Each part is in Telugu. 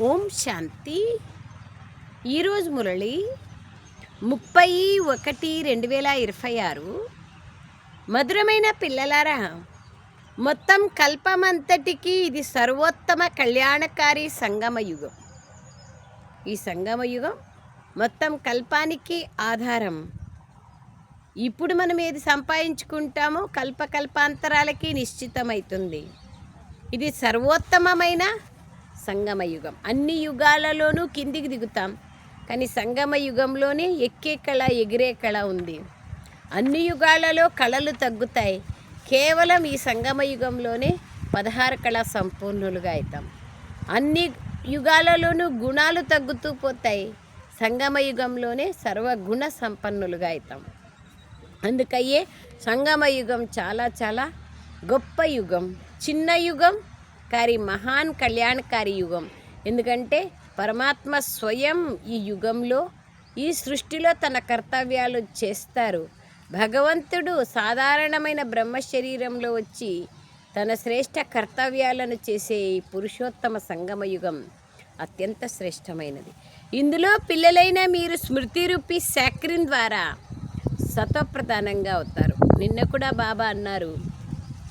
ఓం శాంతి. ఈరోజు మురళి 30/1/2026. మధురమైన పిల్లలారా, మొత్తం కల్పమంతటికి ఇది సర్వోత్తమ కళ్యాణకారి సంగమయుగం. ఈ సంగమయుగం మొత్తం కల్పానికి ఆధారం. ఇప్పుడు మనం ఏది సంపాదించుకుంటామో కల్పకల్పాంతరాలకి నిశ్చితమవుతుంది. ఇది సర్వోత్తమమైన సంగమయుగం. అన్ని యుగాలలోనూ కిందికి దిగుతాం, కానీ సంగమయుగంలోనే ఎక్కే కళ, ఎగిరే కళ ఉంది. అన్ని యుగాలలో కళలు తగ్గుతాయి, కేవలం ఈ సంగమయుగంలోనే 16 కళ సంపూర్ణులుగా అవుతాం. అన్ని యుగాలలోనూ గుణాలు తగ్గుతూ పోతాయి, సంగమయుగంలోనే సర్వగుణ సంపన్నులుగా అవుతాం. అందుకయ్యే సంగమయుగం చాలా చాలా గొప్ప యుగం. చిన్న యుగం కానీ మహాన్ కళ్యాణకారి యుగం. ఎందుకంటే పరమాత్మ స్వయం ఈ యుగంలో, ఈ సృష్టిలో తన కర్తవ్యాలు చేస్తారు. భగవంతుడు సాధారణమైన బ్రహ్మ శరీరంలో వచ్చి తన శ్రేష్ఠ కర్తవ్యాలను చేసే ఈ పురుషోత్తమ సంగమయుగం అత్యంత శ్రేష్టమైనది. ఇందులో పిల్లలైన మీరు స్మృతి రూపీ శాక్రిన్ ద్వారా సత్వప్రధానంగా అవుతారు. నిన్న కూడా బాబా అన్నారు,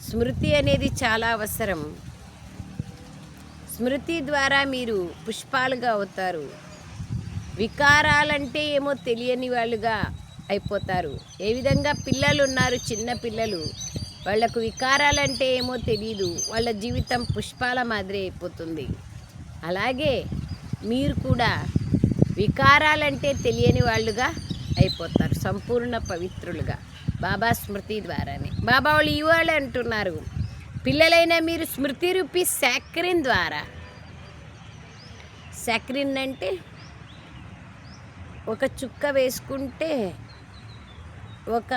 స్మృతి అనేది చాలా అవసరం. స్మృతి ద్వారా మీరు పుష్పాలుగా అవుతారు. వికారాలంటే ఏమో తెలియని వాళ్ళుగా అయిపోతారు. ఏ విధంగా పిల్లలు ఉన్నారు, చిన్న పిల్లలు, వాళ్లకు వికారాలంటే ఏమో తెలియదు, వాళ్ళ జీవితం పుష్పాల మాదిరి అయిపోతుంది. అలాగే మీరు కూడా వికారాలంటే తెలియని వాళ్ళుగా అయిపోతారు, సంపూర్ణ పవిత్రులుగా బాబా స్మృతి ద్వారానే. బాబా వాళ్ళు ఇవాళ అంటున్నారు, పిల్లలైన మీరు స్మృతి రూపీ శాక్రిన్ ద్వారా. శాక్రిన్ అంటే ఒక చుక్క వేసుకుంటే ఒక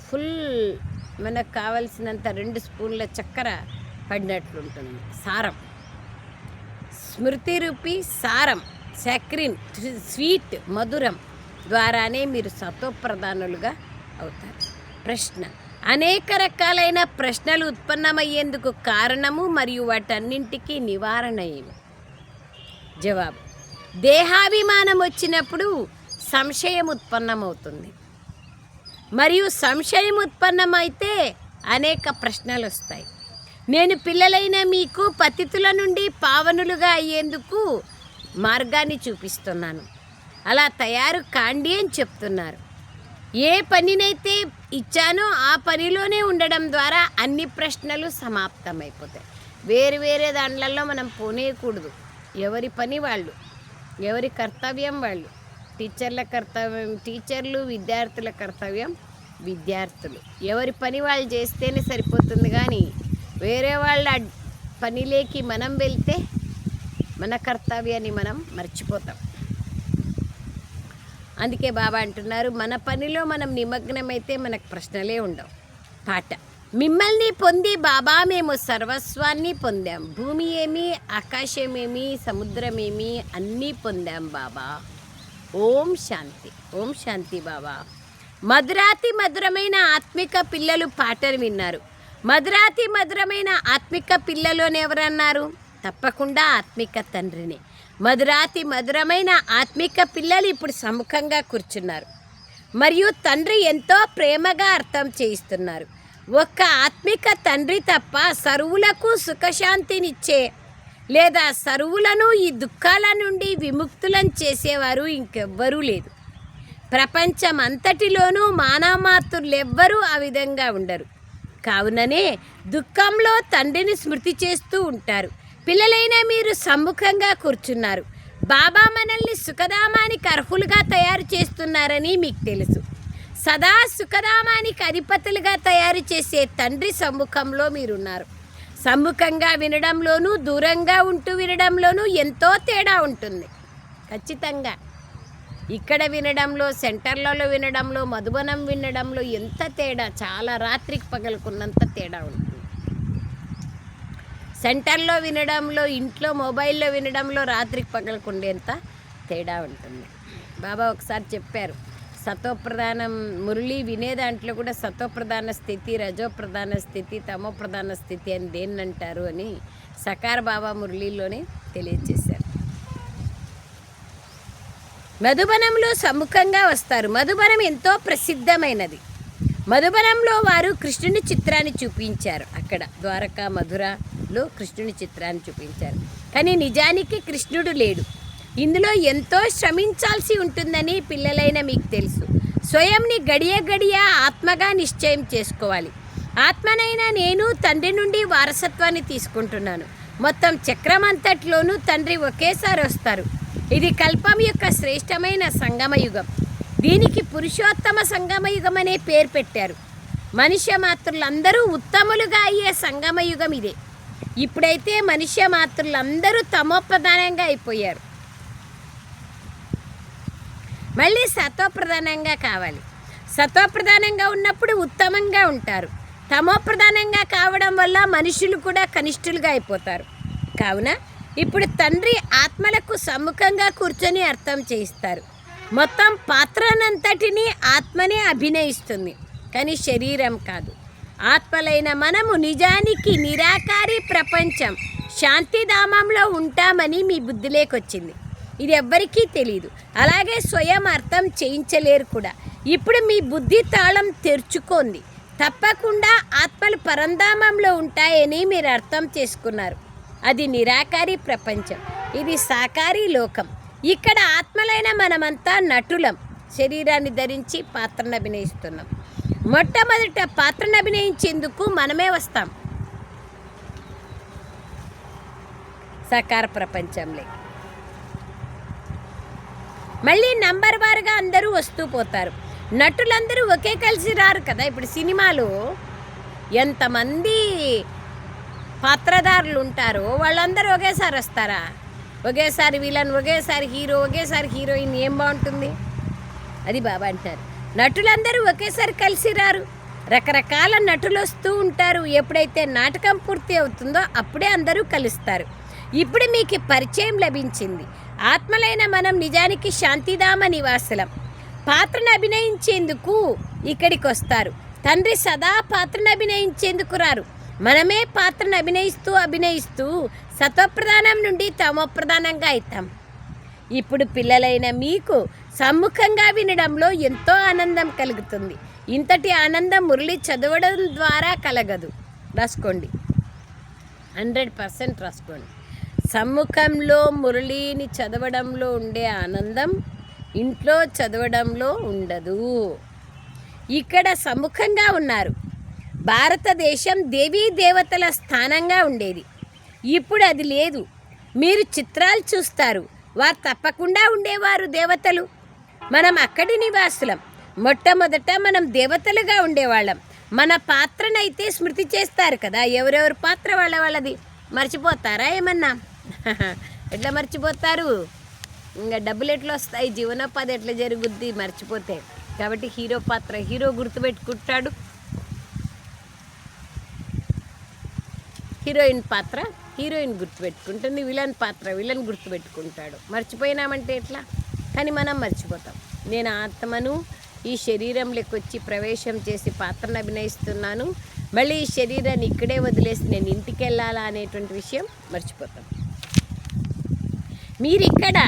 ఫుల్ మనకు కావలసినంత 2 స్పూన్ల చక్కెర పడినట్లుంటుంది సారం. స్మృతి రూపీ సారం, శాక్రిన్, స్వీట్, మధురం ద్వారానే మీరు సత్వప్రధానులుగా అవుతారు. ప్రశ్న: అనేక రకాలైన ప్రశ్నలు ఉత్పన్నమయ్యేందుకు కారణము మరియు వాటన్నింటికీ నివారణ ఏమి? జవాబు: దేహాభిమానం వచ్చినప్పుడు సంశయం ఉత్పన్నమవుతుంది, మరియు సంశయం ఉత్పన్నమైతే అనేక ప్రశ్నలు వస్తాయి. నేను పిల్లలైన మీకు పతితుల నుండి పావనులుగా అయ్యేందుకు మార్గాన్ని చూపిస్తున్నాను, అలా తయారు కాండి అని చెప్తున్నారు. ఏ పనినైతే ఇచ్చానో ఆ పనిలోనే ఉండడం ద్వారా అన్ని ప్రశ్నలు సమాప్తమైపోతాయి. వేరు వేరే దాంట్లలో మనం పోనేయకూడదు. ఎవరి పని వాళ్ళు, ఎవరి కర్తవ్యం వాళ్ళు. టీచర్ల కర్తవ్యం టీచర్లు, విద్యార్థుల కర్తవ్యం విద్యార్థులు. ఎవరి పని వాళ్ళు చేస్తేనే సరిపోతుంది, కానీ వేరే వాళ్ళ పనిలోకి మనం వెళ్తే మన కర్తవ్యాన్ని మనం మర్చిపోతాం. అందుకే బాబా అంటున్నారు, మన పనిలో మనం నిమగ్నమైతే మనకు ప్రశ్నలే ఉండవు. పాట: మిమ్మల్ని పొంది బాబా మేము సర్వస్వాన్ని పొందాం. భూమి ఏమి, ఆకాశమేమి, సముద్రమేమి అన్నీ పొందాం బాబా. ఓం శాంతి. ఓం శాంతి బాబా. మధురాతి మధురమైన ఆత్మిక పిల్లలు పాటలు విన్నారు. మధురాతి మధురమైన ఆత్మిక పిల్లలు అని ఎవరన్నారు? తప్పకుండా ఆత్మిక తండ్రిని. మధురాతి మధురమైన ఆత్మిక పిల్లలు ఇప్పుడు సముఖంగా కూర్చున్నారు మరియు తండ్రి ఎంతో ప్రేమగా అర్థం చేయిస్తున్నారు. ఒక్క ఆత్మిక తండ్రి తప్ప సర్వులకు సుఖశాంతినిచ్చే లేదా సర్వులను ఈ దుఃఖాల నుండి విముక్తులను చేసేవారు ఇంకెవ్వరూ లేదు. ప్రపంచం అంతటిలోనూ మానవమాతృలెవ్వరూ ఆ విధంగా ఉండరు. కావుననే దుఃఖంలో తండ్రిని స్మృతి చేస్తూ ఉంటారు. పిల్లలైన మీరు సమ్ముఖంగా కూర్చున్నారు. బాబా మనల్ని సుఖధామానికి అర్హులుగా తయారు చేస్తున్నారని మీకు తెలుసు. సదా సుఖధామానికి అధిపతులుగా తయారు చేసే తండ్రి సమ్ముఖంలో మీరున్నారు. సమ్ముఖంగా వినడంలోనూ దూరంగా ఉంటూ వినడంలోనూ ఎంతో తేడా ఉంటుంది. ఖచ్చితంగా ఇక్కడ వినడంలో, సెంటర్లలో వినడంలో, మధుబనం వినడంలో ఎంత తేడా, చాలా రాత్రికి పగలుకున్నంత తేడా ఉంటుంది. సెంటర్లో వినడంలో, ఇంట్లో మొబైల్లో వినడంలో రాత్రికి పగలకుండేంత తేడా ఉంటుంది. బాబా ఒకసారి చెప్పారు, సతోప్రధానం మురళి వినే దాంట్లో కూడా సతోప్రధాన స్థితి, రజోప్రధాన స్థితి, తమోప్రధాన స్థితి అని దేన్నంటారు అని సకార బాబా మురళిలోనే తెలియజేశారు. మధుబనంలో సముఖంగా వస్తారు. మధుబనం ఎంతో ప్రసిద్ధమైనది. మధుబనంలో వారు కృష్ణుని చిత్రాన్ని చూపించారు. అక్కడ ద్వారకా మధురలో కృష్ణుని చిత్రాన్ని చూపించారు. కానీ నిజానికి కృష్ణుడు లేడు. ఇందులో ఎంతో శ్రమించాల్సి ఉంటుందని పిల్లలైన మీకు తెలుసు. స్వయంని గడియ గడియ ఆత్మగా నిశ్చయం చేసుకోవాలి. ఆత్మనైనా నేను తండ్రి నుండి వారసత్వాన్ని తీసుకుంటున్నాను. మొత్తం చక్రం అంతట్లోనూ తండ్రి ఒకేసారి వస్తారు. ఇది కల్పం యొక్క శ్రేష్టమైన సంగమయుగం. దీనికి పురుషోత్తమ సంగమయుగం అనే పేరు పెట్టారు. మనుష్య మాతృలందరూ ఉత్తములుగా అయ్యే సంగమయుగం ఇదే. ఇప్పుడైతే మనుష్య మాతృలందరూ తమోప్రధానంగా అయిపోయారు. మళ్ళీ సత్వప్రధానంగా కావాలి. సత్వప్రధానంగా ఉన్నప్పుడు ఉత్తమంగా ఉంటారు. తమోప్రధానంగా కావడం వల్ల మనుషులు కూడా కనిష్ఠులుగా అయిపోతారు. కావున ఇప్పుడు తండ్రి ఆత్మలకు సమ్ముఖంగా కూర్చొని అర్థం చేయిస్తారు. మొత్తం పాత్రనంతటినీ ఆత్మనే అభినయిస్తుంది, కానీ శరీరం కాదు. ఆత్మలైన మనము నిజానికి నిరాకారి ప్రపంచం శాంతిధామంలో ఉంటామని మీ బుద్ధిలోకొచ్చింది. ఇది ఎవ్వరికీ తెలియదు. అలాగే స్వయం అర్థం చేయించలేరు కూడా. ఇప్పుడు మీ బుద్ధి తాళం తెరుచుకోండి. తప్పకుండా ఆత్మలు పరంధామంలో ఉంటాయని మీరు అర్థం చేసుకున్నారు. అది నిరాకారి ప్రపంచం, ఇది సాకారి లోకం. ఇక్కడ ఆత్మలైన మనమంతా నటులం. శరీరాన్ని ధరించి పాత్రను అభినయిస్తున్నాం. మొట్టమొదట పాత్రను అభినయించేందుకు మనమే వస్తాం సాకార ప్రపంచంలో. మళ్ళీ నంబర్ వారుగా అందరూ వస్తూ పోతారు. నటులందరూ ఒకే కలిసి రారు కదా. ఇప్పుడు సినిమాలో ఎంతమంది పాత్రధారులు ఉంటారో వాళ్ళందరూ ఒకేసారి వస్తారా? ఒకేసారి విలన్, ఒకేసారి హీరో, ఒకేసారి హీరోయిన్. ఏం బాగుంటుంది? అది బాబా అంటారు. నటులందరూ ఒకేసారి కలిసి రారు. రకరకాల నటులు వస్తూ ఉంటారు. ఎప్పుడైతే నాటకం పూర్తి అవుతుందో అప్పుడే అందరూ కలుస్తారు. ఇప్పుడు మీకు పరిచయం లభించింది. ఆత్మలైన మనం నిజానికి శాంతిధామ నివాసులం. పాత్రను అభినయించేందుకు ఇక్కడికి వస్తారు. తండ్రి సదా పాత్రను అభినయించేందుకు రారు. మనమే పాత్రను అభినయిస్తూ సత్వప్రధానం నుండి తమోప్రధానంగా అవుతాం. ఇప్పుడు పిల్లలైన మీకు సమ్ముఖంగా వినడంలో ఎంతో ఆనందం కలుగుతుంది. ఇంతటి ఆనందం మురళి చదవడం ద్వారా కలగదు. రాసుకోండి, 100% రాసుకోండి. సమ్ముఖంలో మురళిని చదవడంలో ఉండే ఆనందం ఇంట్లో చదవడంలో ఉండదు. ఇక్కడ సమ్ముఖంగా ఉన్నారు. భారతదేశం దేవీ దేవతల స్థానంగా ఉండేది. ఇప్పుడు అది లేదు. మీరు చిత్రాలు చూస్తారు, వారు తప్పకుండా ఉండేవారు దేవతలు. మనం అక్కడి నివాసులం. మొట్టమొదట మనం దేవతలుగా ఉండేవాళ్ళం. మన పాత్రనైతే స్మృతి చేస్తారు కదా. ఎవరెవరి పాత్ర వాళ్ళది మర్చిపోతారా ఏమన్నా? ఎట్లా మర్చిపోతారు? ఇంకా డబ్బులు ఎట్లా వస్తాయి, జీవనోపాధి ఎట్లా జరుగుద్ది మర్చిపోతే. కాబట్టి హీరో పాత్ర హీరో గుర్తుపెట్టుకుంటాడు, హీరోయిన్ పాత్ర హీరోయిన్ గుర్తుపెట్టుకుంటుంది, విలన్ పాత్ర విలన్ గుర్తుపెట్టుకుంటాడు. మర్చిపోయినామంటే ఎట్లా? కానీ మనం మర్చిపోతాం. నేను ఆత్మను ఈ శరీరంలోకి వచ్చి ప్రవేశం చేసి పాత్రను అభినయిస్తున్నాను, మళ్ళీ ఈ శరీరాన్ని ఇక్కడే వదిలేసి నేను ఇంటికి వెళ్ళాలా అనేటువంటి విషయం మర్చిపోతాం. మీరు ఇక్కడ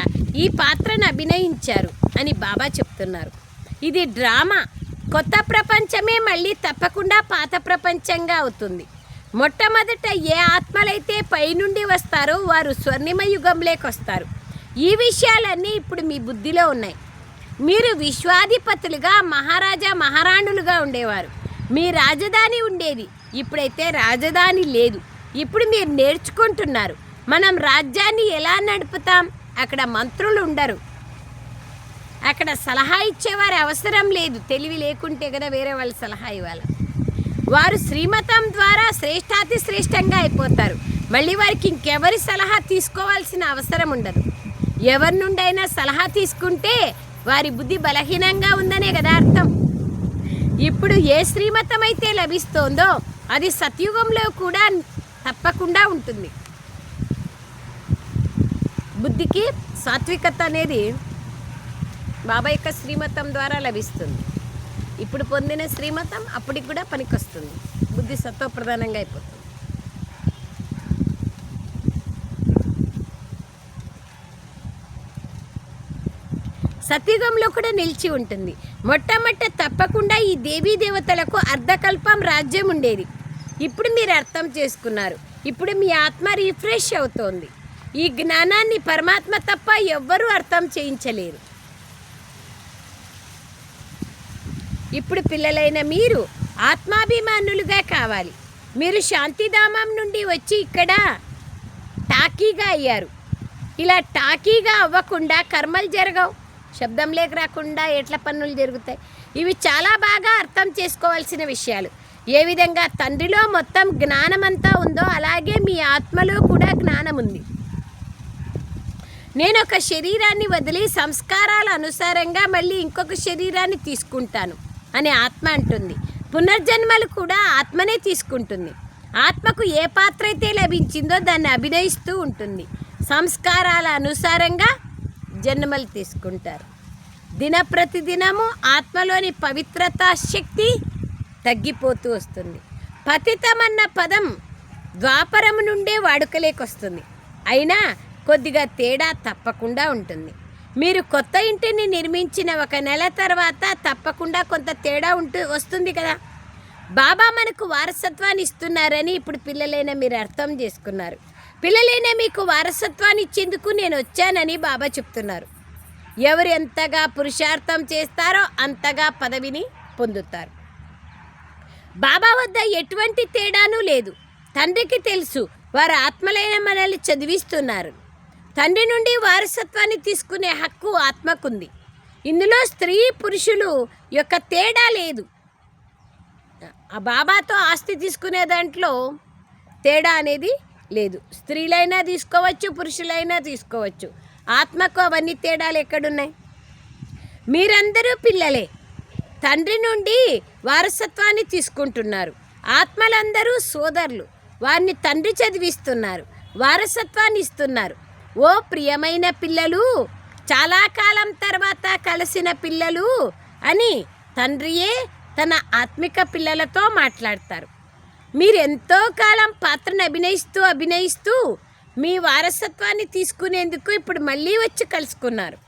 ఈ పాత్రను అభినయించారు అని బాబా చెప్తున్నారు. ఇది డ్రామా. కొత్త ప్రపంచమే మళ్ళీ తప్పకుండా పాత ప్రపంచంగా అవుతుంది. మొట్టమొదట ఏ ఆత్మలైతే పైనుండి వస్తారో వారు స్వర్ణిమ యుగంలోకి వస్తారు. ఈ విషయాలన్నీ ఇప్పుడు మీ బుద్ధిలో ఉన్నాయి. మీరు విశ్వాధిపతులుగా మహారాజా మహారాణులుగా ఉండేవారు. మీ రాజధాని ఉండేది. ఇప్పుడైతే రాజధాని లేదు. ఇప్పుడు మీరు నేర్చుకుంటున్నారు. మనం రాజ్యాన్ని ఎలా నడుపుతాం? అక్కడ మంత్రులు ఉండరు, అక్కడ సలహా ఇచ్చేవారి అవసరం లేదు. తెలివి లేకుంటే కదా వేరే వాళ్ళు సలహా ఇవ్వాలి. వారు శ్రీమతం ద్వారా శ్రేష్టాతి శ్రేష్టంగా అయిపోతారు. మళ్ళీ వారికి ఇంకెవరి సలహా తీసుకోవాల్సిన అవసరం ఉండదు. ఎవరి నుండైనా సలహా తీసుకుంటే వారి బుద్ధి బలహీనంగా ఉందనే కదా అర్థం. ఇప్పుడు ఏ శ్రీమతం అయితే లభిస్తోందో అది సత్యుగంలో కూడా తప్పకుండా ఉంటుంది. బుద్ధికి సాత్వికత అనేది బాబా యొక్క శ్రీమతం ద్వారా లభిస్తుంది. ఇప్పుడు పొందిన శ్రీమతం అప్పటికి కూడా పనికొస్తుంది. బుద్ధి సత్వప్రధానంగా అయిపోతుంది. సత్యుగంలో కూడా నిలిచి ఉంటుంది. మొట్టమొదట తప్పకుండా ఈ దేవీ దేవతలకు అర్ధకల్పం రాజ్యం ఉండేది. ఇప్పుడు మీరు అర్థం చేసుకున్నారు. ఇప్పుడు మీ ఆత్మ రిఫ్రెష్ అవుతోంది. ఈ జ్ఞానాన్ని పరమాత్మ తప్ప ఎవ్వరూ అర్థం చేయించలేరు. ఇప్పుడు పిల్లలైన మీరు ఆత్మాభిమానులుగా కావాలి. మీరు శాంతిధామం నుండి వచ్చి ఇక్కడ టాకీగా అయ్యారు. ఇలా టాకీగా అవ్వకుండా కర్మలు జరగవు. శబ్దం లేక రాకుండా ఎట్ల పనులు జరుగుతాయి? ఇవి చాలా బాగా అర్థం చేసుకోవాల్సిన విషయాలు. ఏ విధంగా తండ్రిలో మొత్తం జ్ఞానమంతా ఉందో అలాగే మీ ఆత్మలో కూడా జ్ఞానం ఉంది. నేను ఒక శరీరాన్ని వదిలి సంస్కారాల అనుసారంగా మళ్ళీ ఇంకొక శరీరాన్ని తీసుకుంటాను అని ఆత్మ అంటుంది. పునర్జన్మలు కూడా ఆత్మనే తీసుకుంటుంది. ఆత్మకు ఏ పాత్ర అయితే లభించిందో దాన్ని అభినయిస్తూ ఉంటుంది. సంస్కారాల అనుసారంగా జన్మలు తీసుకుంటారు. దినప్రతిదినము ఆత్మలోని పవిత్రత శక్తి తగ్గిపోతూ వస్తుంది. పతితమన్న పదం ద్వాపరము నుండే వాడుకలేకొస్తుంది. అయినా కొద్దిగా తేడా తప్పకుండా ఉంటుంది. మీరు కొత్త ఇంటిని నిర్మించిన 1 నెల తర్వాత తప్పకుండా కొంత తేడా వస్తుంది కదా. బాబా మనకు వారసత్వాన్ని ఇస్తున్నారని ఇప్పుడు పిల్లలైన మీరు అర్థం చేసుకున్నారు. పిల్లలైన మీకు వారసత్వాన్ని ఇచ్చేందుకు నేను వచ్చానని బాబా చెప్తున్నారు. ఎవరు ఎంతగా పురుషార్థం చేస్తారో అంతగా పదవిని పొందుతారు. బాబా వద్ద ఎటువంటి తేడానూ లేదు. తండ్రికి తెలుసు వారు ఆత్మలైన మనల్ని చదివిస్తున్నారు. తండ్రి నుండి వారసత్వాన్ని తీసుకునే హక్కు ఆత్మకుంది. ఇందులో స్త్రీ పురుషులు యొక్క తేడా లేదు. ఆ బాబాతో ఆస్తి తీసుకునే దాంట్లో తేడా అనేది లేదు. స్త్రీలైనా తీసుకోవచ్చు, పురుషులైనా తీసుకోవచ్చు. ఆత్మకు అవన్నీ తేడాలు ఎక్కడున్నాయి? మీరందరూ పిల్లలే. తండ్రి నుండి వారసత్వాన్ని తీసుకుంటున్నారు. ఆత్మలందరూ సోదరులు. వారిని తండ్రి చదివిస్తున్నారు, వారసత్వాన్ని ఇస్తున్నారు. ఓ ప్రియమైన పిల్లలు, చాలా కాలం తర్వాత కలిసిన పిల్లలు అని తండ్రియే తన ఆత్మిక పిల్లలతో మాట్లాడతారు. మీరు ఎంతో కాలం పాత్రను అభినయిస్తూ మీ వారసత్వాన్ని తీసుకునేందుకు ఇప్పుడు మళ్ళీ వచ్చి కలుసుకున్నారు.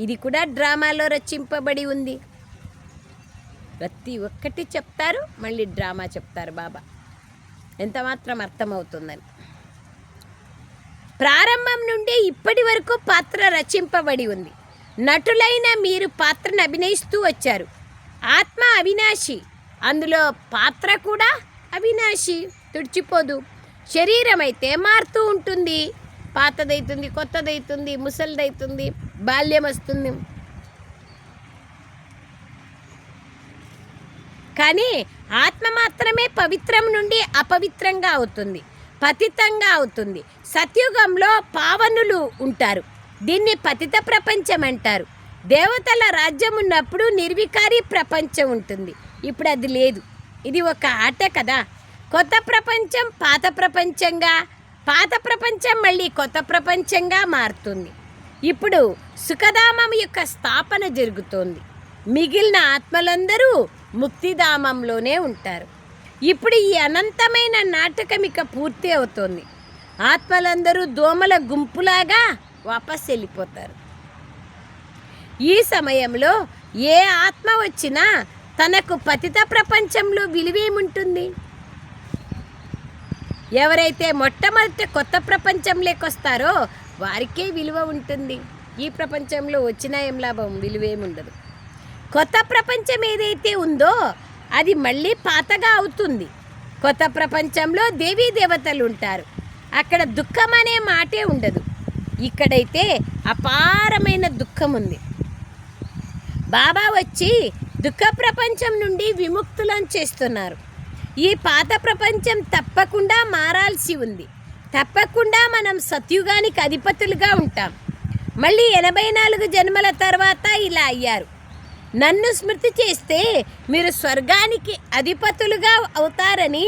ఇది కూడా డ్రామాలో రచింపబడి ఉంది. ప్రతి ఒక్కటి చెప్తారు, మళ్ళీ డ్రామా చెప్తారు బాబా. ఎంత మాత్రం అర్థమవుతుందని. ప్రారంభం నుండి ఇప్పటి వరకు పాత్ర రచింపబడి ఉంది. నటులైన మీరు పాత్రను అభినయిస్తూ వచ్చారు. ఆత్మ అవినాశి, అందులో పాత్ర కూడా అవినాశి, తుడిచిపోదు. శరీరం అయితే మారుతూ ఉంటుంది. పాతదైతుంది, కొత్తదైతుంది, ముసలిదైతుంది, బాల్యం వస్తుంది. కానీ ఆత్మ మాత్రమే పవిత్రం నుండి అపవిత్రంగా అవుతుంది, పతితంగా అవుతుంది. సత్యుగంలో పావనులు ఉంటారు. దీన్ని పతిత ప్రపంచం అంటారు. దేవతల రాజ్యం ఉన్నప్పుడు నిర్వికారి ప్రపంచం ఉంటుంది. ఇప్పుడు అది లేదు. ఇది ఒక ఆట కదా. కొత్త ప్రపంచం పాత ప్రపంచంగా, పాత ప్రపంచం మళ్ళీ కొత్త ప్రపంచంగా మారుతుంది. ఇప్పుడు సుఖధామం యొక్క స్థాపన జరుగుతోంది. మిగిలిన ఆత్మలందరూ ముక్తిధామంలోనే ఉంటారు. ఇప్పుడు ఈ అనంతమైన నాటకం ఇక పూర్తి అవుతోంది. ఆత్మలందరూ దోమల గుంపులాగా వాపస్ వెళ్ళిపోతారు. ఈ సమయంలో ఏ ఆత్మ వచ్చినా తనకు పతిత ప్రపంచంలో విలువేముంటుంది? ఎవరైతే మొట్టమొదటి కొత్త ప్రపంచంలోకి వస్తారో వారికే విలువ ఉంటుంది. ఈ ప్రపంచంలో వచ్చినా ఏం లాభం? విలువేముండదు. కొత్త ప్రపంచం ఏదైతే ఉందో అది మళ్ళీ పాతగా అవుతుంది. కొత్త ప్రపంచంలో దేవీ దేవతలు ఉంటారు. అక్కడ దుఃఖం అనే మాటే ఉండదు. ఇక్కడైతే అపారమైన దుఃఖం ఉంది. బాబా వచ్చి దుఃఖ ప్రపంచం నుండి విముక్తులను చేస్తున్నారు. ఈ పాత ప్రపంచం తప్పకుండా మారాల్సి ఉంది. తప్పకుండా మనం సత్యుగానికి అధిపతులుగా ఉంటాం. మళ్ళీ 84 జన్మల తర్వాత ఇలా అయ్యారు. నన్ను స్మృతి చేస్తే మీరు స్వర్గానికి అధిపతులుగా అవుతారని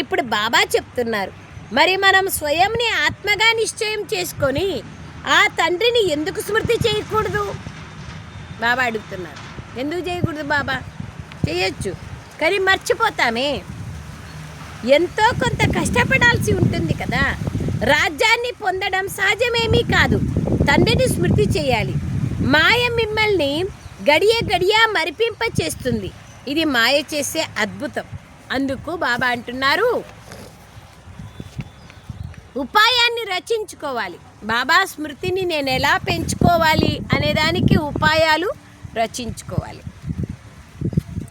ఇప్పుడు బాబా చెప్తున్నారు. మరి మనం స్వయంని ఆత్మగా నిశ్చయం చేసుకొని ఆ తండ్రిని ఎందుకు స్మృతి చేయకూడదు? బాబా అడుగుతున్నారు. ఎందుకు చేయకూడదు బాబా? చేయొచ్చు, కానీ మర్చిపోతామే. ఎంతో కొంత కష్టపడాల్సి ఉంటుంది కదా. రాజ్యాన్ని పొందడం సహజమేమీ కాదు. తండ్రిని స్మృతి చేయాలి. మాయ మిమ్మల్ని గడియ గడియ మరిపింప చేస్తుంది. ఇది మాయ చేసే అద్భుతం. అందుకు బాబా అంటున్నారు, ఉపాయాన్ని రచించుకోవాలి. బాబా స్మృతిని నేను ఎలా పెంచుకోవాలి అనేదానికి ఉపాయాలు రచించుకోవాలి.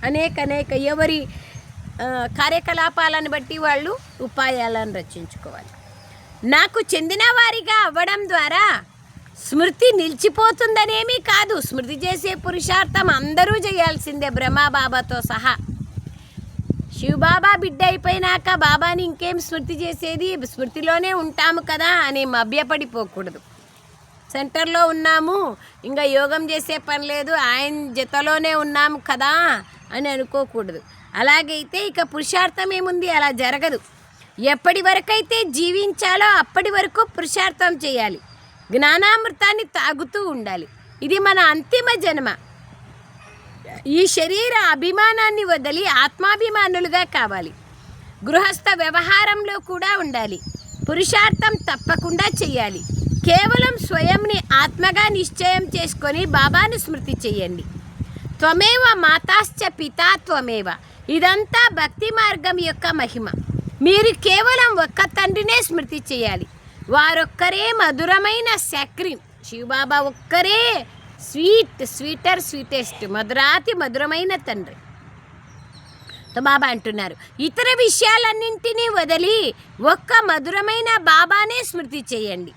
అనేక ఎవరి కార్యకలాపాలను బట్టి వాళ్ళు ఉపాయాలను రచించుకోవాలి. నాకు చెందిన వారిగా అవ్వడం ద్వారా స్మృతి నిలిచిపోతుందనేమీ కాదు. స్మృతి చేసే పురుషార్థం అందరూ చేయాల్సిందే, బ్రహ్మబాబాతో సహా. శివబాబా బిడ్డ అయిపోయినాక బాబాని ఇంకేం స్మృతి చేసేది, స్మృతిలోనే ఉంటాము కదా అని మభ్యపడిపోకూడదు. సెంటర్లో ఉన్నాము, ఇంకా యోగం చేసే పని లేదు, ఆయన జతలోనే ఉన్నాము కదా అని అనుకోకూడదు. అలాగైతే ఇక పురుషార్థం ఏముంది, అలా జరగదు. ఎప్పటి వరకైతే జీవించాలో అప్పటి వరకు పురుషార్థం చేయాలి. జ్ఞానామృతాన్ని తాగుతూ ఉండాలి. ఇది మన అంతిమ జన్మ. ఈ శరీర అభిమానాన్ని వదిలి ఆత్మాభిమానులుగా కావాలి. గృహస్థ వ్యవహారంలో కూడా ఉండాలి. పురుషార్థం తప్పకుండా చేయాలి. కేవలం స్వయంని ఆత్మగా నిశ్చయం చేసుకొని బాబాను స్మృతి చేయండి. త్వమేవ మాతాశ్చ పితా త్వమేవ. ఇదంతా భక్తి మార్గం యొక్క మహిమ. మీరు కేవలం ఒక్క తండ్రినే స్మృతి చేయాలి. వారొక్కరే మధురమైన సక్రీం. శివబాబా ఒక్కరే స్వీటెస్ట్ మధురాతి మధురమైన తండ్రి. బాబా అంటున్నారు, ఇతర విషయాలన్నింటినీ వదిలి ఒక్క మధురమైన బాబానే స్మృతి చేయండి.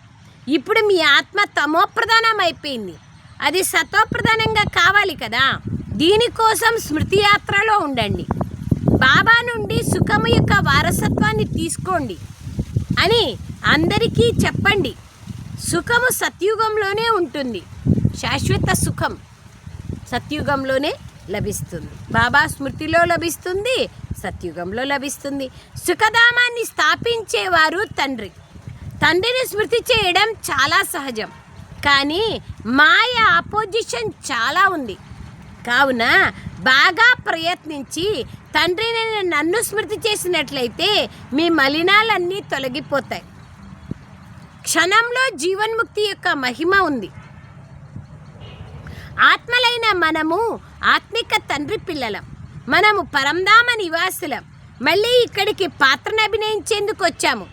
ఇప్పుడు మీ ఆత్మ తమోప్రధానం అయిపోయింది, అది సతోప్రధానంగా కావాలి కదా. దీనికోసం స్మృతి యాత్రలో ఉండండి. బాబా నుండి సుఖము యొక్క వారసత్వాన్ని తీసుకోండి అని అందరికీ చెప్పండి. సుఖము సత్యుగంలోనే ఉంటుంది. శాశ్వత సుఖం సత్యుగంలోనే లభిస్తుంది. బాబా స్మృతిలో లభిస్తుంది, సత్యుగంలో లభిస్తుంది. సుఖధామాన్ని స్థాపించేవారు తండ్రి. తండ్రిని స్మృతి చేయడం చాలా సహజం, కానీ మాయ ఆపోజిషన్ చాలా ఉంది. కావున బాగా ప్రయత్నించి తండ్రిని నన్ను స్మృతి చేసినట్లయితే మీ మలినాలన్నీ తొలగిపోతాయి. క్షణంలో జీవన్ముక్తి యొక్క మహిమ ఉంది. ఆత్మలైన మనము ఆత్మిక తండ్రి పిల్లలం. మనము పరంధామ నివాసులం. మళ్ళీ ఇక్కడికి పాత్రను అభినయించేందుకు వచ్చాము.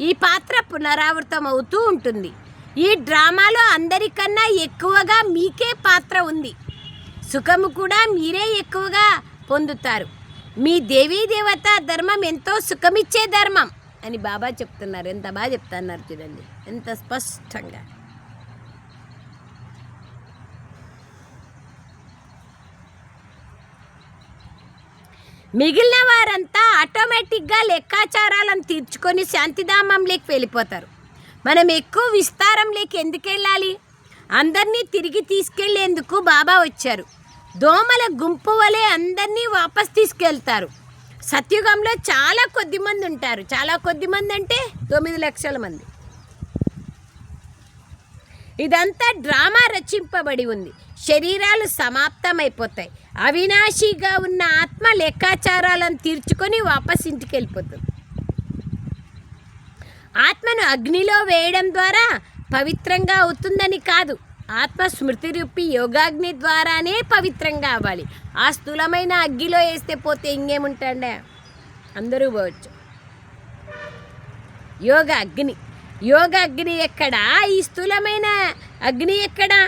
ఈ పాత్ర పునరావృతం అవుతూ ఉంటుంది. ఈ డ్రామాలో అందరికన్నా ఎక్కువగా మీకే పాత్ర ఉంది. సుఖము కూడా మీరే ఎక్కువగా పొందుతారు. మీ దేవీ దేవత ధర్మం ఎంతో సుఖమిచ్చే ధర్మం అని బాబా చెప్తున్నారు. ఎంత బాగా చెప్తున్నారు చూడండి, ఎంత స్పష్టంగా. మిగిలిన వారంతా ఆటోమేటిక్గా లెక్కాచారాలను తీర్చుకొని శాంతిధామంలోకి వెళ్ళిపోతారు. మనం ఎక్కువ విస్తారంలోకి ఎందుకు వెళ్ళాలి? అందరినీ తిరిగి తీసుకెళ్లేందుకు బాబా వచ్చారు. దోమల గుంపు వలె అందరినీ వాపస్ తీసుకెళ్తారు. సత్యుగంలో చాలా కొద్ది మంది ఉంటారు. చాలా కొద్ది మంది అంటే 9 లక్షల మంది. ఇదంతా డ్రామా రచింపబడి ఉంది. శరీరాలు సమాప్తమైపోతాయి. అవినాశిగా ఉన్న ఆత్మ లెక్కాచారాలను తీర్చుకొని వాపస్ ఇంటికి వెళ్ళిపోతుంది. ఆత్మను అగ్నిలో వేయడం ద్వారా పవిత్రంగా అవుతుందని కాదు, ఆత్మ స్మృతి రూపి యోగాగ్ని ద్వారానే పవిత్రంగా అవ్వాలి. ఆ స్థూలమైన అగ్గిలో వేస్తే పోతే ఇంకేముంటాండే, అందరూ పోవచ్చు. యోగ అగ్ని ఎక్కడా? ఈ స్థూలమైన అగ్ని ఎక్కడా?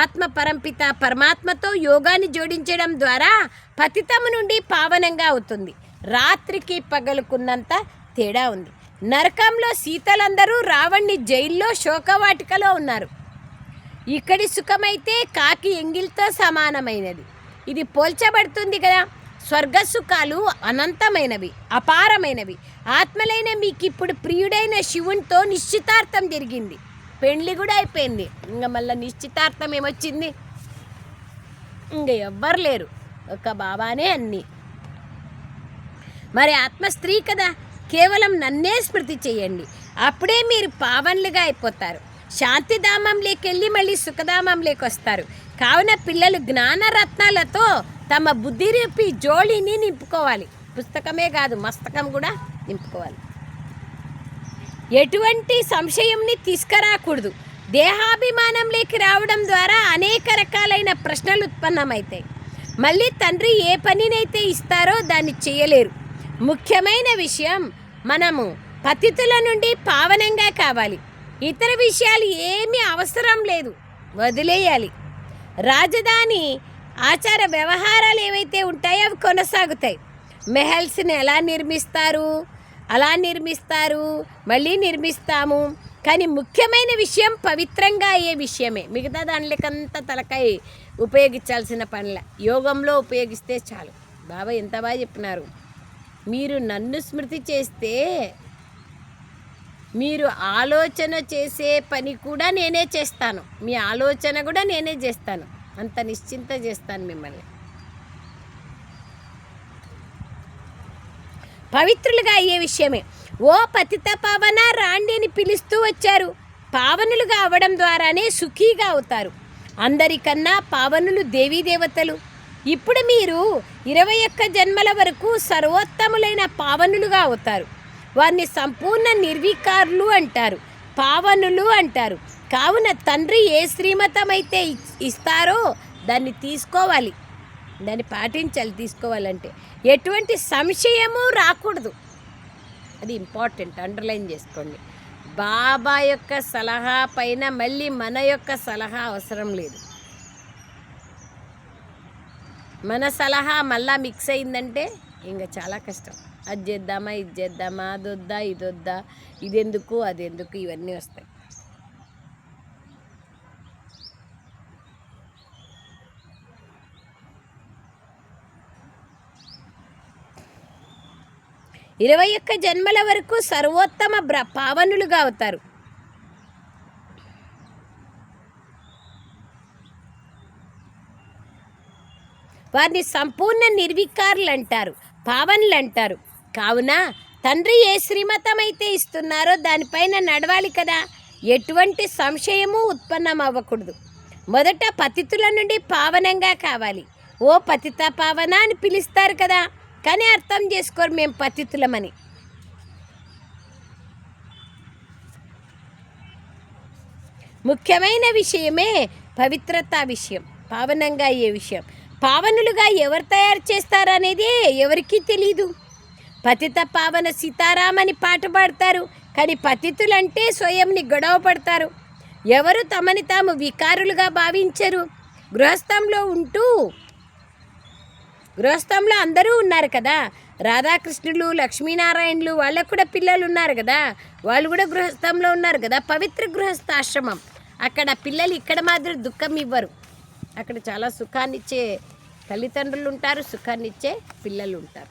ఆత్మ పరంపిత పరమాత్మతో యోగాన్ని జోడించడం ద్వారా పతితము నుండి పావనంగా అవుతుంది. రాత్రికి పగలుకున్నంత తేడా ఉంది. నరకంలో సీతలందరూ రావణ్ణి జైల్లో శోకవాటికలో ఉన్నారు. ఇక్కడి సుఖమైతే కాకి ఎంగిల్తో సమానమైనది. ఇది పోల్చబడుతుంది కదా. స్వర్గ సుఖాలు అనంతమైనవి, అపారమైనవి. ఆత్మలైన మీకు ఇప్పుడు ప్రియుడైన శివునితో నిశ్చితార్థం జరిగింది. పెండ్లి కూడా అయిపోయింది. ఇంకా మళ్ళీ నిశ్చితార్థం ఏమొచ్చింది? ఇంక ఎవ్వరు లేరు, ఒక బాబానే అన్నీ. మరి ఆత్మ స్త్రీ కదా, కేవలం నన్నే స్మృతి చేయండి, అప్పుడే మీరు పావన్లుగా అయిపోతారు. శాంతిధామంలోకి వెళ్ళి మళ్ళీ సుఖధామంలోకి వస్తారు. కావున పిల్లలు జ్ఞానరత్నాలతో తమ బుద్ధి రూపి జోళిని నింపుకోవాలి. పుస్తకమే కాదు, మస్తకం కూడా నింపుకోవాలి. ఎటువంటి సంశయంని తీసుకురాకూడదు. దేహాభిమానంలోకి రావడం ద్వారా అనేక రకాలైన ప్రశ్నలు ఉత్పన్నమవుతాయి. మళ్ళీ తండ్రి ఏ పనినైతే ఇస్తారో దాన్ని చేయలేరు. ముఖ్యమైన విషయం, మనము పతితుల నుండి పావనంగా కావాలి. ఇతర విషయాలు ఏమీ అవసరం లేదు, వదిలేయాలి. రాజధాని ఆచార వ్యవహారాలు ఏవైతే ఉంటాయో అవి కొనసాగుతాయి. మెహల్స్ని ఎలా నిర్మిస్తారు, అలా నిర్మిస్తారు, మళ్ళీ నిర్మిస్తాము. కానీ ముఖ్యమైన విషయం పవిత్రంగా అయ్యే విషయమే. మిగతా దానికంతా తలకాయ ఉపయోగించాల్సిన పనిలే, యోగంలో ఉపయోగిస్తే చాలు. బాబా ఎంత బాగా చెప్పినారు. మీరు నన్ను స్మృతి చేస్తే మీరు ఆలోచన చేసే పని కూడా నేనే చేస్తాను, మీ ఆలోచన కూడా నేనే చేస్తాను, అంత నిశ్చింత చేస్తాను మిమ్మల్ని. పవిత్రులుగా అయ్యే విషయమే. ఓ పతిత పావన రాండి అని పిలుస్తూ వచ్చారు. పావనులుగా అవ్వడం ద్వారానే సుఖీగా అవుతారు. అందరికన్నా పావనులు దేవతలు. ఇప్పుడు మీరు 21 జన్మల వరకు సర్వోత్తములైన పావనులుగా అవుతారు. వారిని సంపూర్ణ నిర్వికారులు అంటారు, పావనులు అంటారు. కావున తండ్రి ఏ శ్రీమతం అయితే ఇస్తారో దాన్ని తీసుకోవాలి, దాన్ని పాటించాలి. తీసుకోవాలంటే ఎటువంటి సంశయము రాకూడదు, అది ఇంపార్టెంట్, అండర్లైన్ చేసుకోండి. బాబా యొక్క సలహా పైన మళ్ళీ మన యొక్క సలహా అవసరం లేదు. మన సలహా మళ్ళా మిక్స్ అయిందంటే ఇంకా చాలా కష్టం. అది చేద్దామా, ఇది చేద్దామా, అది వద్దా, ఇది వద్దా, ఇదెందుకు, అదెందుకు, ఇవన్నీ వస్తాయి. ఇరవై 21 జన్మల వరకు సర్వోత్తమ పావనులుగా అవుతారు. వారిని సంపూర్ణ నిర్వికారులు అంటారు, పావనులు అంటారు. కావున తండ్రి ఏ శ్రీమతం అయితే ఇస్తున్నారో దానిపైన నడవాలి కదా, ఎటువంటి సంశయము ఉత్పన్నం అవ్వకూడదు. మొదట పతితుల నుండి పావనంగా కావాలి. ఓ పతిత పావన అని పిలుస్తారు కదా, కానీ అర్థం చేసుకోరు మేము పతితులమని. ముఖ్యమైన విషయమే పవిత్రతా విషయం, పావనంగా అయ్యే విషయం. పావనులుగా ఎవరు తయారు చేస్తారనేది ఎవరికీ తెలీదు. పతిత పావన సీతారామని పాట పాడతారు, కానీ పతితులంటే స్వయంని గొడవ పడతారు. ఎవరు తమని తాము వికారులుగా భావించరు. గృహస్థంలో అందరూ ఉన్నారు కదా, రాధాకృష్ణులు, లక్ష్మీనారాయణులు, వాళ్ళకు కూడా పిల్లలు ఉన్నారు కదా, వాళ్ళు కూడా గృహస్థంలో ఉన్నారు కదా. పవిత్ర గృహస్థాశ్రమం. అక్కడ పిల్లలు ఇక్కడ మాదిరి దుఃఖం ఇవ్వరు. అక్కడ చాలా సుఖాన్నిచ్చే తల్లిదండ్రులు ఉంటారు, సుఖాన్నిచ్చే పిల్లలు ఉంటారు.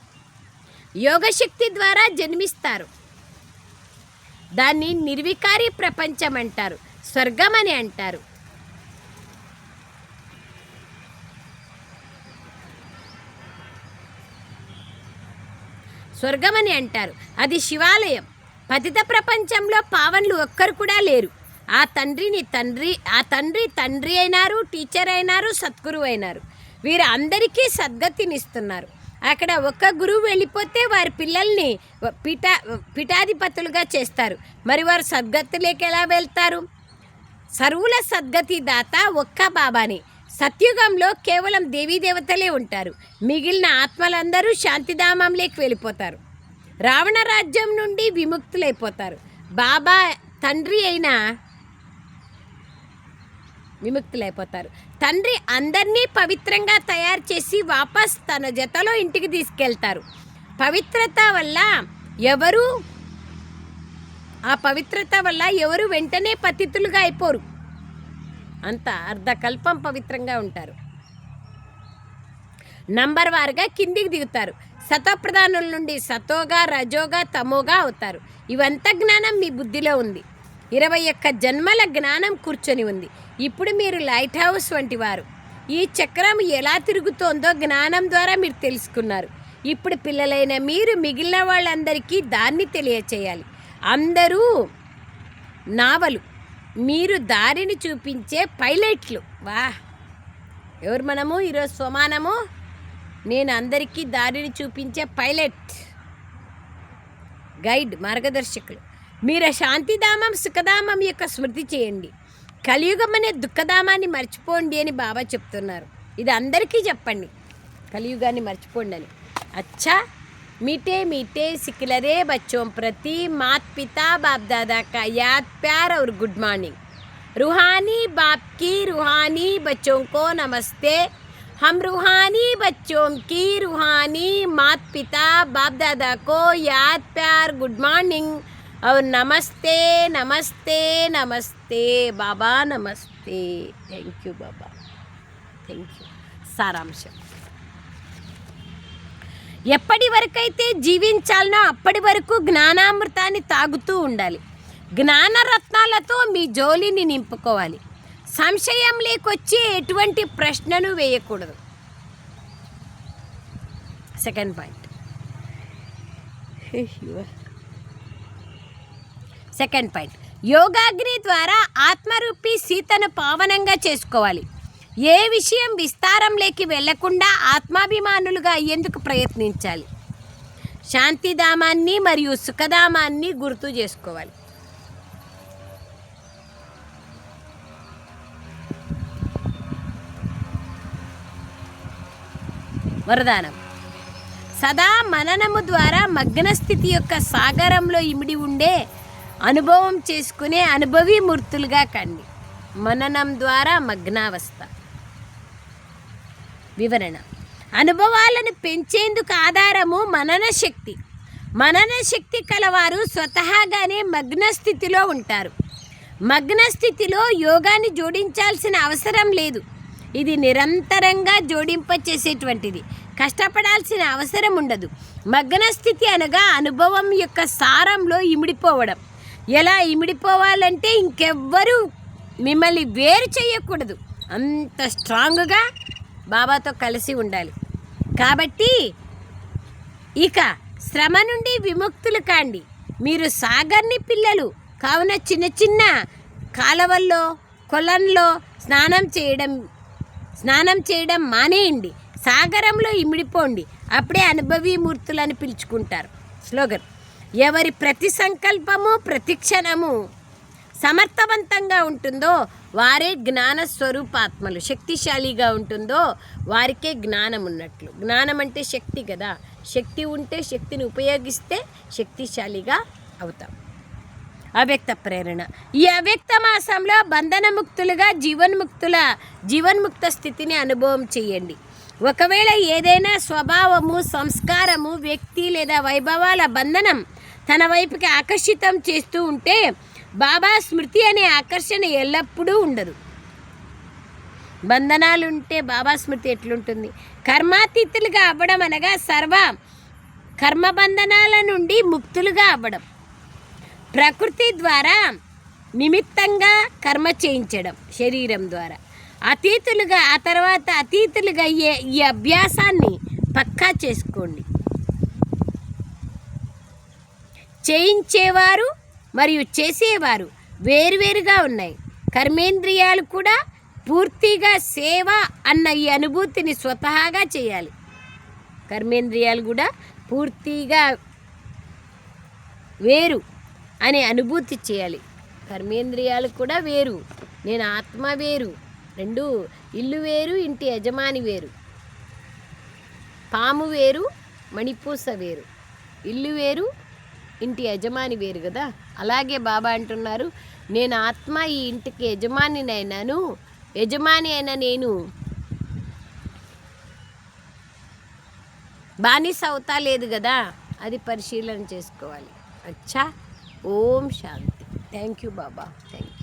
యోగశక్తి ద్వారా జన్మిస్తారు. దాన్ని నిర్వికారి ప్రపంచం అంటారు, స్వర్గం అని అంటారు. స్వర్గం అని అంటారు, అది శివాలయం. పతిత ప్రపంచంలో పావనులు ఒక్కరు కూడా లేరు. ఆ తండ్రి తండ్రి అయినారు, టీచర్ అయినారు, సద్గురువు అయినారు. వీరు అందరికీ సద్గతినిస్తున్నారు. అక్కడ ఒక్క గురువు వెళ్ళిపోతే వారి పిల్లల్ని పీఠాధిపతులుగా చేస్తారు. మరి వారు సద్గతిలోకి ఎలా వెళ్తారు? సర్వుల సద్గతి దాత ఒక్క బాబాని. సత్యుగంలో కేవలం దేవతలే ఉంటారు. మిగిలిన ఆత్మలందరూ శాంతిధామంలోకి వెళ్ళిపోతారు, రావణ రాజ్యం నుండి విముక్తులైపోతారు. బాబా తండ్రి అయినా విముక్తులైపోతారు. తండ్రి అందరినీ పవిత్రంగా తయారు చేసి వాపస్ తన జతలో ఇంటికి తీసుకెళ్తారు. పవిత్రత వల్ల ఎవరు వెంటనే పతితులుగా అయిపోరు. అంత అర్ధకల్పం పవిత్రంగా ఉంటారు. నంబర్ వారుగా కిందికి దిగుతారు. సతోప్రధానుల నుండి సతోగా, రజోగా, తమోగా అవుతారు. ఇవంతా జ్ఞానం మీ బుద్ధిలో ఉంది. 21 జన్మల జ్ఞానం కూర్చొని ఉంది. ఇప్పుడు మీరు లైట్ హౌస్ వంటి వారు. ఈ చక్రం ఎలా తిరుగుతోందో జ్ఞానం ద్వారా మీరు తెలుసుకున్నారు. ఇప్పుడు పిల్లలైన మీరు మిగిలిన వాళ్ళందరికీ దాన్ని తెలియచేయాలి. అందరూ నావలు, మీరు దారిని చూపించే పైలట్లు. ఎవరు మనము ఈరోజు స్వమానము? నేను అందరికీ దారిని చూపించే పైలట్, గైడ్, మార్గదర్శకులు. మీరు శాంతిధామం, సుఖధామం యొక్క స్మృతి చేయండి. కలియుగం అనే దుఃఖధామాన్ని మర్చిపోండి అని బాబా చెప్తున్నారు. ఇది అందరికీ చెప్పండి, కలియుగాన్ని మర్చిపోండి అని. అచ్చా मीठे मीठे सिकलरे बच्चों प्रति मात पिता बाप दादा का याद प्यार और गुड मॉर्निंग. रूहानी बाप की रूहानी बच्चों को नमस्ते. हम रूहानी बच्चों की रूहानी मात पिता बाप दादा को याद प्यार गुड मॉर्निंग और नमस्ते नमस्ते नमस्ते बाबा नमस्ते. Thank you Baba, thank you. సారాంశం, ఎప్పటి వరకైతే జీవించాలనో అప్పటి వరకు జ్ఞానామృతాన్ని తాగుతూ ఉండాలి. జ్ఞానరత్నాలతో మీ జోలిని నింపుకోవాలి. సంశయం లేకొచ్చి ఎటువంటి ప్రశ్నను వేయకూడదు. సెకండ్ పాయింట్, యోగాగ్ని ద్వారా ఆత్మరూపి సీతను పావనంగా చేసుకోవాలి. ఏ విషయం విస్తారంలోకి వెళ్లకుండా ఆత్మాభిమానులుగా అయ్యేందుకు ప్రయత్నించాలి. శాంతిధామాన్ని మరియు సుఖధామాన్ని గుర్తు చేసుకోవాలి. వరదానం, సదా మననము ద్వారా మగ్నస్థితి యొక్క సాగరంలో ఇమిడి ఉండే అనుభవం చేసుకునే అనుభవీ మూర్తులుగా కండి. మననం ద్వారా మగ్నావస్థ. వివరణ, అనుభవాలను పెంచేందుకు ఆధారము మనన శక్తి. మనన శక్తి కలవారు స్వతహాగానే మగ్నస్థితిలో ఉంటారు. మగ్నస్థితిలో యోగాన్ని జోడించాల్సిన అవసరం లేదు. ఇది నిరంతరంగా జోడింపచేసేటువంటిది. కష్టపడాల్సిన అవసరం ఉండదు. మగ్నస్థితి అనగా అనుభవం యొక్క సారంలో ఇమిడిపోవడం. ఎలా ఇమిడిపోవాలంటే ఇంకెవ్వరూ మిమ్మల్ని వేరు చేయకూడదు, అంత స్ట్రాంగ్గా బాబాతో కలిసి ఉండాలి. కాబట్టి ఇక శ్రమ నుండి విముక్తులు కాండి. మీరు సాగర్ని పిల్లలు కావున చిన్న చిన్న కాలవల్లో కొలంలో స్నానం చేయడం మానేయండి. సాగరంలో ఇమిడిపోండి. అప్పుడే అనుభవీ మూర్తులను పిలుచుకుంటారు. స్లోగన్, ఎవరి ప్రతి సంకల్పము ప్రతి క్షణము సమర్థవంతంగా ఉంటుందో వారే జ్ఞాన స్వరూపాత్మలు. శక్తిశాలిగా ఉంటుందో వారికే జ్ఞానం ఉన్నట్లు. జ్ఞానం అంటే శక్తి కదా. శక్తి ఉంటే శక్తిని ఉపయోగిస్తే శక్తిశాలిగా అవుతాం. అవ్యక్త ప్రేరణ, ఈ అవ్యక్త మాసంలో బంధనముక్తులుగా జీవన్ముక్త స్థితిని అనుభవం చేయండి. ఒకవేళ ఏదైనా స్వభావము, సంస్కారము, వ్యక్తి లేదా వైభవాల బంధనం తన వైపుకి ఆకర్షితం చేస్తూ ఉంటే బాబా స్మృతి అనే ఆకర్షణ ఎల్లప్పుడూ ఉండదు. బంధనాలుంటే బాబా స్మృతి ఎట్లుంటుంది? కర్మాతీతులుగా అవ్వడం అనగా సర్వ కర్మబంధనాల నుండి ముక్తులుగా అవ్వడం. ప్రకృతి ద్వారా నిమిత్తంగా కర్మ చేయించడం శరీరం ద్వారా. ఆ తర్వాత అతీతులుగా అయ్యే ఈ అభ్యాసాన్ని పక్కా చేసుకోండి. చేయించేవారు మరియు చేసేవారు వేరువేరుగా ఉన్నాయి. కర్మేంద్రియాలు కూడా పూర్తిగా సేవ అన్న ఈ అనుభూతిని స్వతహాగా చేయాలి. కర్మేంద్రియాలు కూడా పూర్తిగా వేరు అనే అనుభూతి చేయాలి. కర్మేంద్రియాలు కూడా వేరు, నేను ఆత్మ వేరు. రెండు, ఇల్లు వేరు, ఇంటి యజమాని వేరు. పాము వేరు, మణిపూస వేరు. ఇల్లు వేరు, ఇంటి యజమాని వేరు కదా. అలాగే బాబా అంటున్నారు, నేను ఆత్మ, ఈ ఇంటికి యజమానినైనాను. యజమాని అయిన నేను బానిస అవుతా లేదు కదా, అది పరిశీలన చేసుకోవాలి. అచ్చా, Om Shanti. Thank you Baba, thank you.